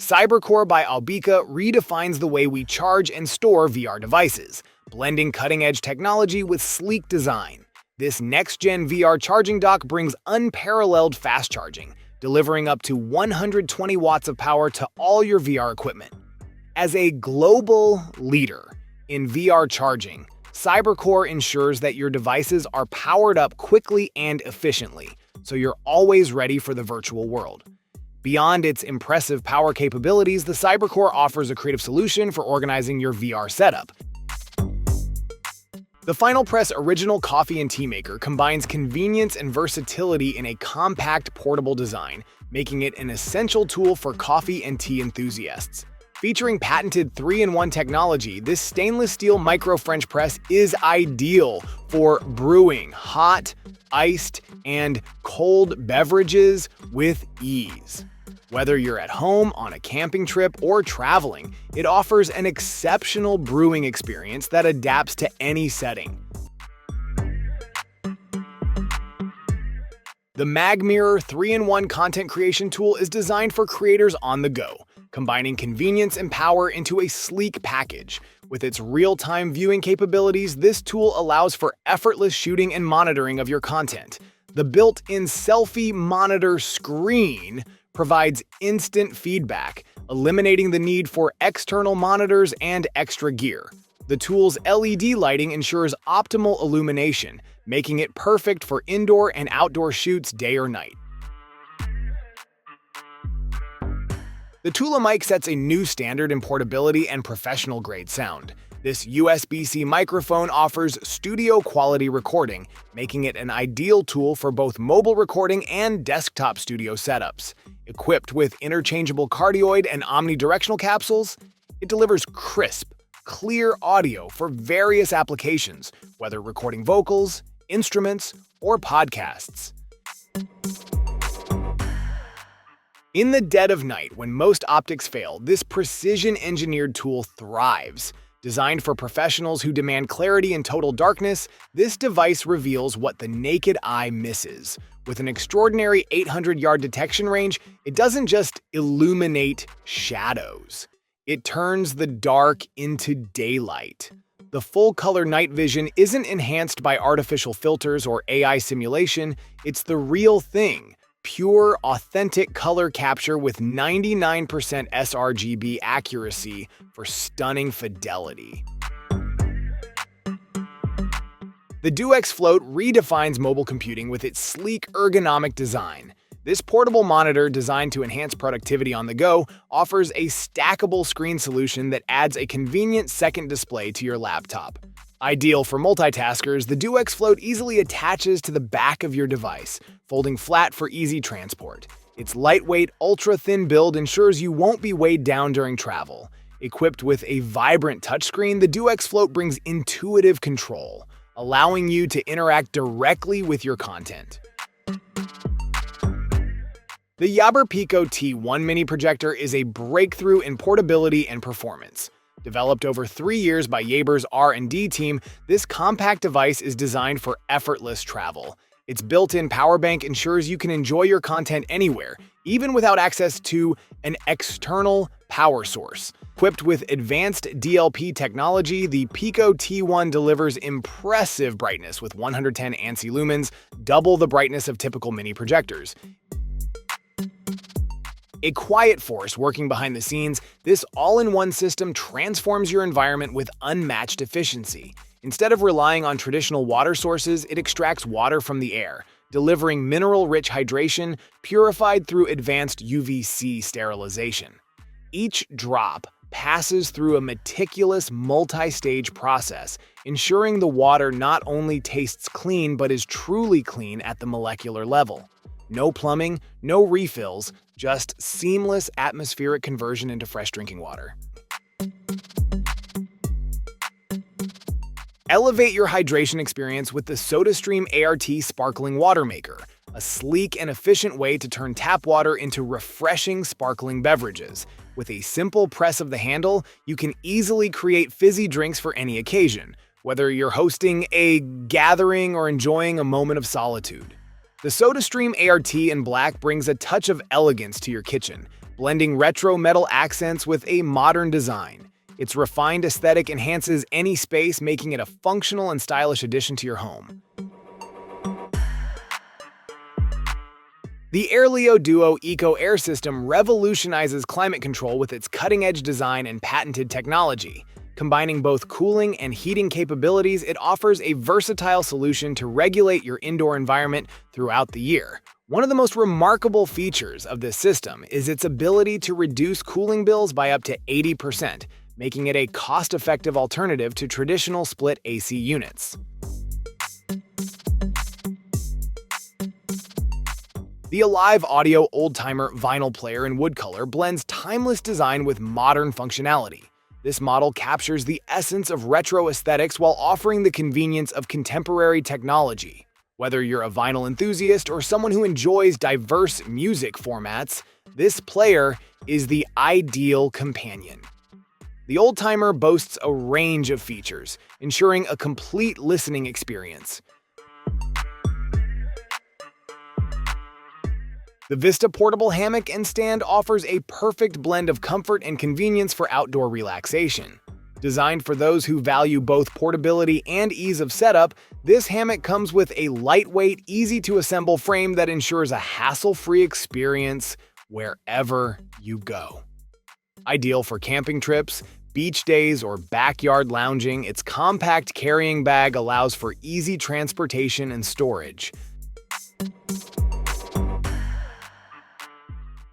CyberCore by Albica redefines the way we charge and store VR devices, blending cutting-edge technology with sleek design. This next-gen VR charging dock brings unparalleled fast charging, delivering up to 120 watts of power to all your VR equipment. As a global leader in VR charging, CyberCore ensures that your devices are powered up quickly and efficiently, so you're always ready for the virtual world. Beyond its impressive power capabilities, the CyberCore offers a creative solution for organizing your VR setup. The Final Press Original Coffee and Tea Maker combines convenience and versatility in a compact, portable design, making it an essential tool for coffee and tea enthusiasts. Featuring patented 3-in-1 technology, this stainless steel micro French press is ideal for brewing hot, iced, and cold beverages with ease. Whether you're at home, on a camping trip, or traveling, it offers an exceptional brewing experience that adapts to any setting. The MagMirror 3-in-1 content creation tool is designed for creators on the go, combining convenience and power into a sleek package. With its real-time viewing capabilities, this tool allows for effortless shooting and monitoring of your content. The built-in selfie monitor screen provides instant feedback, eliminating the need for external monitors and extra gear. The tool's LED lighting ensures optimal illumination, making it perfect for indoor and outdoor shoots day or night. The Tula mic sets a new standard in portability and professional-grade sound. This USB-C microphone offers studio-quality recording, making it an ideal tool for both mobile recording and desktop studio setups. Equipped with interchangeable cardioid and omnidirectional capsules, it delivers crisp, clear audio for various applications, whether recording vocals, instruments, or podcasts. In the dead of night, when most optics fail, this precision-engineered tool thrives. Designed for professionals who demand clarity in total darkness, this device reveals what the naked eye misses. With an extraordinary 800-yard detection range, it doesn't just illuminate shadows. It turns the dark into daylight. The full-color night vision isn't enhanced by artificial filters or AI simulation, it's the real thing. Pure, authentic color capture with 99% sRGB accuracy for stunning fidelity. The DuX Float redefines mobile computing with its sleek, ergonomic design. This portable monitor, designed to enhance productivity on the go, offers a stackable screen solution that adds a convenient second display to your laptop. Ideal for multitaskers, the DuX Float easily attaches to the back of your device, folding flat for easy transport. Its lightweight, ultra-thin build ensures you won't be weighed down during travel. Equipped with a vibrant touchscreen, the DuX Float brings intuitive control, allowing you to interact directly with your content. The Yaber Pico T1 mini projector is a breakthrough in portability and performance. Developed over 3 years by Yaber's R&D team, this compact device is designed for effortless travel. Its built-in power bank ensures you can enjoy your content anywhere, even without access to an external power source. Equipped with advanced DLP technology, the Pico T1 delivers impressive brightness with 110 ANSI lumens, double the brightness of typical mini projectors. A quiet force working behind the scenes, this all-in-one system transforms your environment with unmatched efficiency. Instead of relying on traditional water sources, it extracts water from the air, delivering mineral-rich hydration purified through advanced UVC sterilization. Each drop passes through a meticulous multi-stage process, ensuring the water not only tastes clean but is truly clean at the molecular level. No plumbing, no refills, just seamless atmospheric conversion into fresh drinking water. Elevate your hydration experience with the SodaStream ART Sparkling Water Maker, a sleek and efficient way to turn tap water into refreshing sparkling beverages. With a simple press of the handle, you can easily create fizzy drinks for any occasion, whether you're hosting a gathering or enjoying a moment of solitude. The SodaStream ART in black brings a touch of elegance to your kitchen, blending retro metal accents with a modern design. Its refined aesthetic enhances any space, making it a functional and stylish addition to your home. The Airleo Duo Eco Air System revolutionizes climate control with its cutting-edge design and patented technology. Combining both cooling and heating capabilities, it offers a versatile solution to regulate your indoor environment throughout the year. One of the most remarkable features of this system is its ability to reduce cooling bills by up to 80%, making it a cost-effective alternative to traditional split AC units. The Alive Audio Oldtimer vinyl player in wood color blends timeless design with modern functionality. This model captures the essence of retro aesthetics while offering the convenience of contemporary technology. Whether you're a vinyl enthusiast or someone who enjoys diverse music formats, this player is the ideal companion. The Oldtimer boasts a range of features, ensuring a complete listening experience. The Vista portable hammock and stand offers a perfect blend of comfort and convenience for outdoor relaxation. Designed for those who value both portability and ease of setup, this hammock comes with a lightweight, easy-to-assemble frame that ensures a hassle-free experience wherever you go. Ideal for camping trips, beach days, or backyard lounging, its compact carrying bag allows for easy transportation and storage.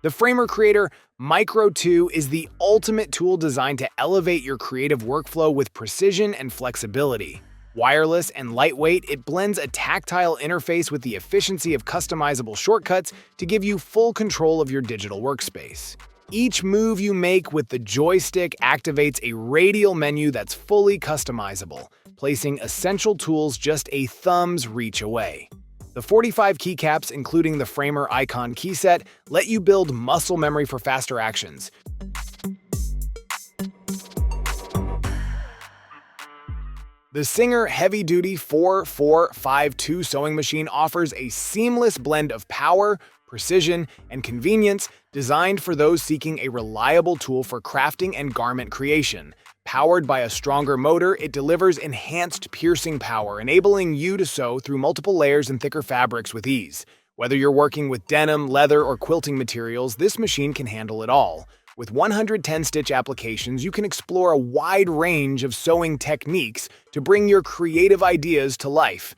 The Framer Creator Micro 2 is the ultimate tool designed to elevate your creative workflow with precision and flexibility. Wireless and lightweight, it blends a tactile interface with the efficiency of customizable shortcuts to give you full control of your digital workspace. Each move you make with the joystick activates a radial menu that's fully customizable, placing essential tools just a thumb's reach away. The 45 keycaps, including the Framer Icon keyset, let you build muscle memory for faster actions. The Singer Heavy Duty 4452 sewing machine offers a seamless blend of power, precision, and convenience designed for those seeking a reliable tool for crafting and garment creation. Powered by a stronger motor, it delivers enhanced piercing power, enabling you to sew through multiple layers and thicker fabrics with ease. Whether you're working with denim, leather, or quilting materials, this machine can handle it all. With 110 stitch applications, you can explore a wide range of sewing techniques to bring your creative ideas to life.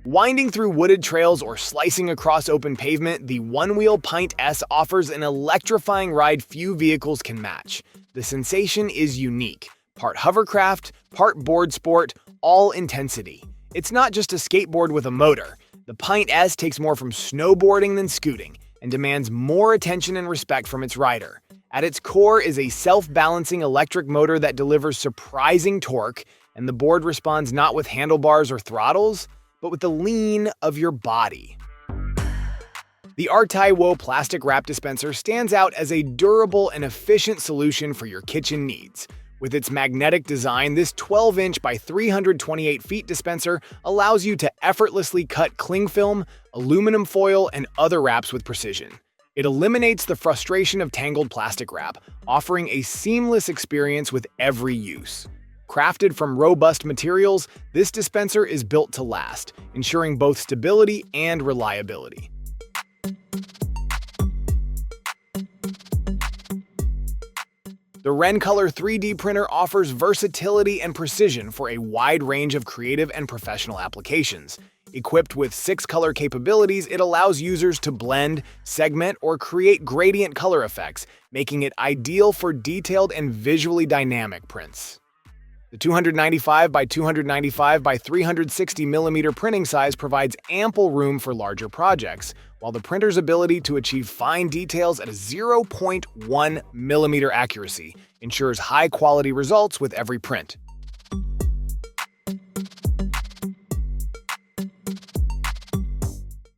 Winding through wooded trails or slicing across open pavement, the one-wheel Pint S offers an electrifying ride few vehicles can match. The sensation is unique. Part hovercraft, part board sport, all intensity. It's not just a skateboard with a motor. The Pint S takes more from snowboarding than scooting and demands more attention and respect from its rider. At its core is a self-balancing electric motor that delivers surprising torque, and the board responds not with handlebars or throttles, but with the lean of your body. The Artai plastic wrap dispenser stands out as a durable and efficient solution for your kitchen needs. With its magnetic design, this 12-inch by 328 feet dispenser allows you to effortlessly cut cling film, aluminum foil, and other wraps with precision. It eliminates the frustration of tangled plastic wrap, offering a seamless experience with every use. Crafted from robust materials, this dispenser is built to last, ensuring both stability and reliability. The Rencolor 3D printer offers versatility and precision for a wide range of creative and professional applications. Equipped with 6 color capabilities, it allows users to blend, segment, or create gradient color effects, making it ideal for detailed and visually dynamic prints. The 295 by 295 by 360 millimeter printing size provides ample room for larger projects, while the printer's ability to achieve fine details at a 0.1 millimeter accuracy ensures high-quality results with every print.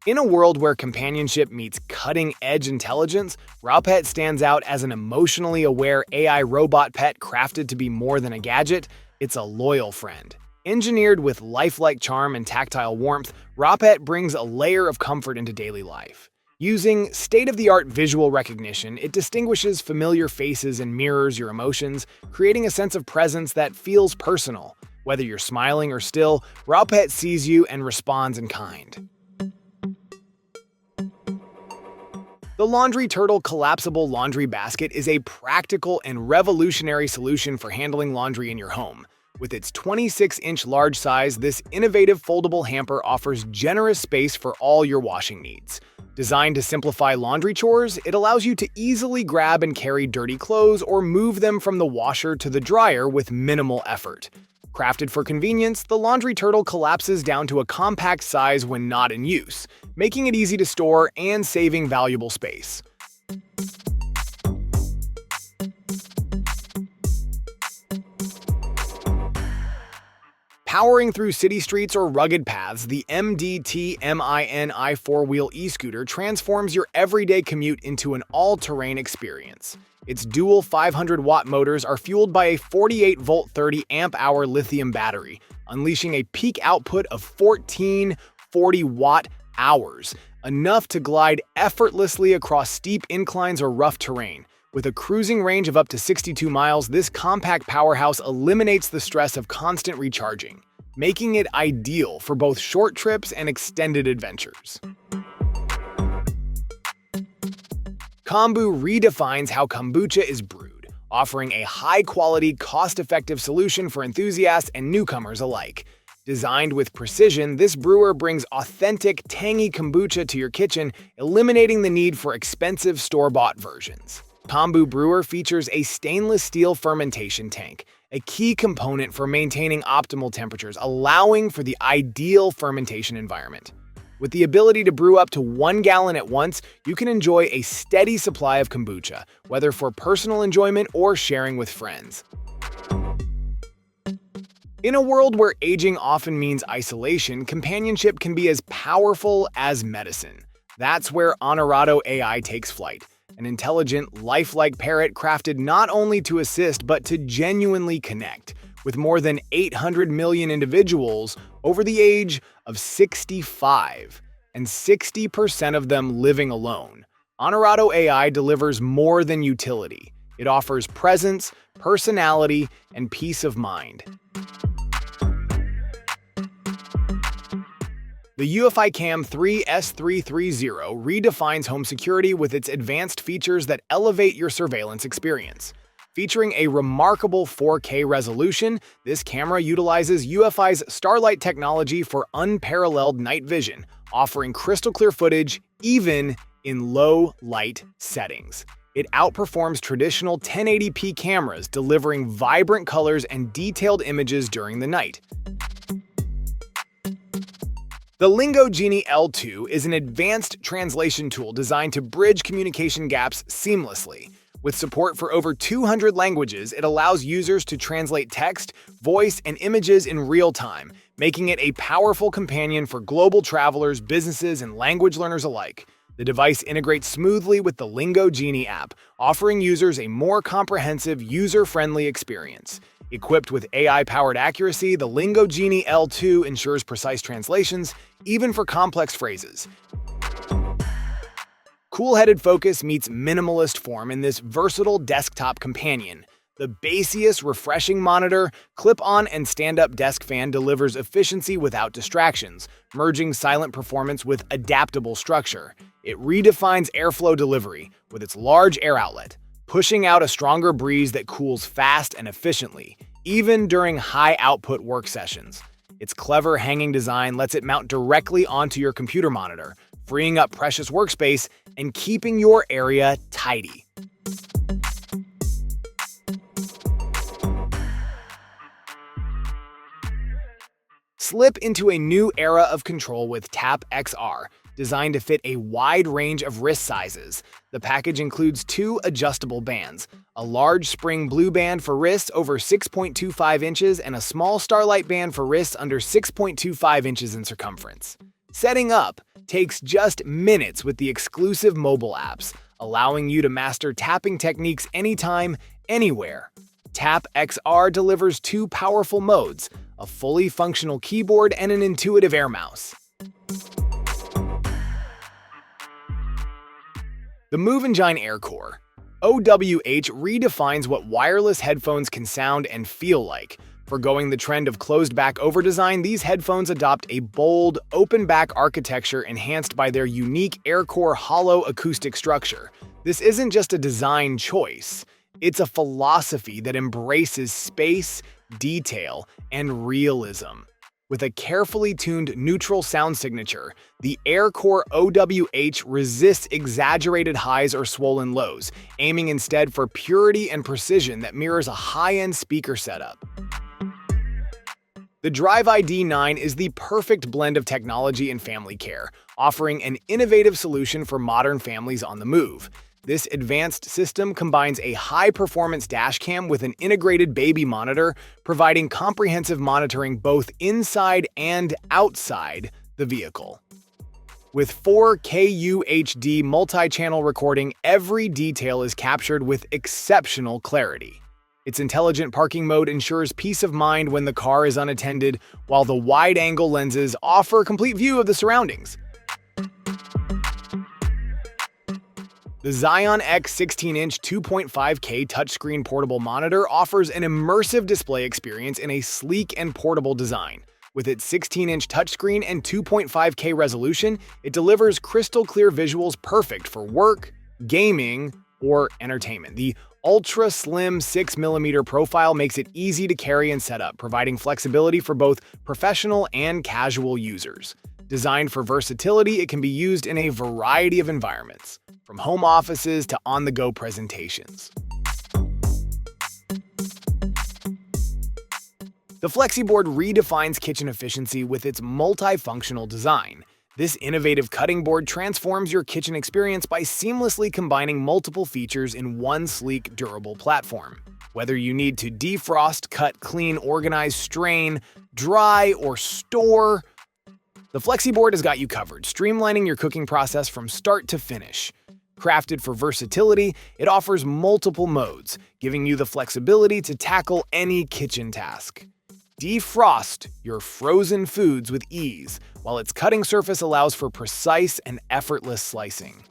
In a world where companionship meets cutting-edge intelligence, Rawpet stands out as an emotionally aware AI robot pet crafted to be more than a gadget. It's a loyal friend. Engineered with lifelike charm and tactile warmth, Rawpet brings a layer of comfort into daily life. Using state-of-the-art visual recognition, it distinguishes familiar faces and mirrors your emotions, creating a sense of presence that feels personal. Whether you're smiling or still, Raopet sees you and responds in kind. The Laundry Turtle Collapsible Laundry Basket is a practical and revolutionary solution for handling laundry in your home. With its 26-inch large size, this innovative foldable hamper offers generous space for all your washing needs. Designed to simplify laundry chores, it allows you to easily grab and carry dirty clothes or move them from the washer to the dryer with minimal effort. Crafted for convenience, the Laundry Turtle collapses down to a compact size when not in use, making it easy to store and saving valuable space. Powering through city streets or rugged paths, the MDT-MINI four-wheel e-scooter transforms your everyday commute into an all-terrain experience. Its dual 500-watt motors are fueled by a 48-volt 30-amp-hour lithium battery, unleashing a peak output of 1440 watt-hours, enough to glide effortlessly across steep inclines or rough terrain. With a cruising range of up to 62 miles, this compact powerhouse eliminates the stress of constant recharging, making it ideal for both short trips and extended adventures. Kombu redefines how kombucha is brewed, offering a high-quality, cost-effective solution for enthusiasts and newcomers alike. Designed with precision, this brewer brings authentic, tangy kombucha to your kitchen, eliminating the need for expensive store-bought versions. Kombu Brewer features a stainless steel fermentation tank, a key component for maintaining optimal temperatures, allowing for the ideal fermentation environment. With the ability to brew up to 1 gallon at once, you can enjoy a steady supply of kombucha, whether for personal enjoyment or sharing with friends. In a world where aging often means isolation, companionship can be as powerful as medicine. That's where Honorado AI takes flight. An intelligent, lifelike parrot crafted not only to assist but to genuinely connect. With more than 800 million individuals over the age of 65, and 60% of them living alone, Honorado AI delivers more than utility. It offers presence, personality, and peace of mind. The UEFI Cam 3 S330 redefines home security with its advanced features that elevate your surveillance experience. Featuring a remarkable 4K resolution, this camera utilizes UEFI's Starlight technology for unparalleled night vision, offering crystal-clear footage even in low-light settings. It outperforms traditional 1080p cameras, delivering vibrant colors and detailed images during the night. The Lingo Genie L2 is an advanced translation tool designed to bridge communication gaps seamlessly. With support for over 200 languages, it allows users to translate text, voice, and images in real time, making it a powerful companion for global travelers, businesses, and language learners alike. The device integrates smoothly with the Lingo Genie app, offering users a more comprehensive, user-friendly experience. Equipped with AI-powered accuracy, the Lingo Genie L2 ensures precise translations, even for complex phrases. Cool-headed focus meets minimalist form in this versatile desktop companion. The Baseus refreshing monitor, clip-on and stand-up desk fan delivers efficiency without distractions, merging silent performance with adaptable structure. It redefines airflow delivery with its large air outlet, pushing out a stronger breeze that cools fast and efficiently, even during high-output work sessions. Its clever hanging design lets it mount directly onto your computer monitor, freeing up precious workspace and keeping your area tidy. Slip into a new era of control with Tap XR, designed to fit a wide range of wrist sizes. The package includes 2 adjustable bands, a large spring blue band for wrists over 6.25 inches and a small starlight band for wrists under 6.25 inches in circumference. Setting up takes just minutes with the exclusive mobile apps, allowing you to master tapping techniques anytime, anywhere. Tap XR delivers 2 powerful modes, a fully functional keyboard and an intuitive air mouse. The Move Engine Air Core OWH redefines what wireless headphones can sound and feel like. Forgoing the trend of closed-back over-design, these headphones adopt a bold, open-back architecture enhanced by their unique AirCore hollow acoustic structure. This isn't just a design choice, it's a philosophy that embraces space, detail, and realism. With a carefully tuned neutral sound signature, the AirCore OWH resists exaggerated highs or swollen lows, aiming instead for purity and precision that mirrors a high-end speaker setup. The Drive ID 9 is the perfect blend of technology and family care, offering an innovative solution for modern families on the move. This advanced system combines a high-performance dashcam with an integrated baby monitor, providing comprehensive monitoring both inside and outside the vehicle. With 4K UHD multi-channel recording, every detail is captured with exceptional clarity. Its intelligent parking mode ensures peace of mind when the car is unattended, while the wide-angle lenses offer a complete view of the surroundings. The Xeon X 16-inch 2.5K touchscreen portable monitor offers an immersive display experience in a sleek and portable design. With its 16-inch touchscreen and 2.5K resolution, it delivers crystal-clear visuals perfect for work, gaming, or entertainment. The ultra-slim 6mm profile makes it easy to carry and set up, providing flexibility for both professional and casual users. Designed for versatility, it can be used in a variety of environments, from home offices to on-the-go presentations. The FlexiBoard redefines kitchen efficiency with its multifunctional design. This innovative cutting board transforms your kitchen experience by seamlessly combining multiple features in one sleek, durable platform. Whether you need to defrost, cut, clean, organize, strain, dry, or store, the FlexiBoard has got you covered, streamlining your cooking process from start to finish. Crafted for versatility, it offers multiple modes, giving you the flexibility to tackle any kitchen task. Defrost your frozen foods with ease, while its cutting surface allows for precise and effortless slicing.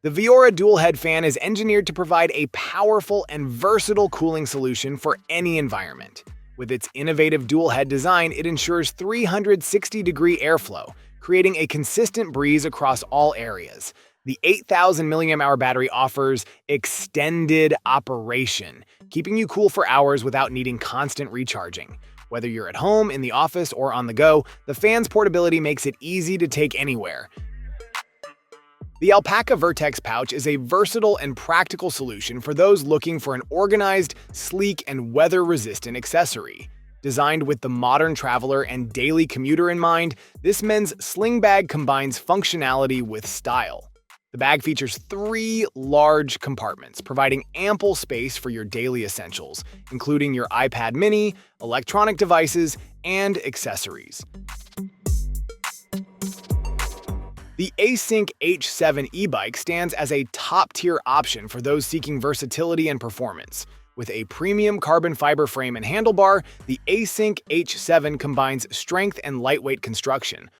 The Viora dual head fan is engineered to provide a powerful and versatile cooling solution for any environment. With its innovative dual head design, it ensures 360-degree airflow, creating a consistent breeze across all areas. The 8,000 mAh battery offers extended operation, keeping you cool for hours without needing constant recharging. Whether you're at home, in the office, or on the go, the fan's portability makes it easy to take anywhere. The Alpaca Vertex pouch is a versatile and practical solution for those looking for an organized, sleek, and weather-resistant accessory. Designed with the modern traveler and daily commuter in mind, this men's sling bag combines functionality with style. The bag features 3 large compartments, providing ample space for your daily essentials, including your iPad mini, electronic devices, and accessories. The Async H7 e-bike stands as a top-tier option for those seeking versatility and performance. With a premium carbon fiber frame and handlebar, the Async H7 combines strength and lightweight construction,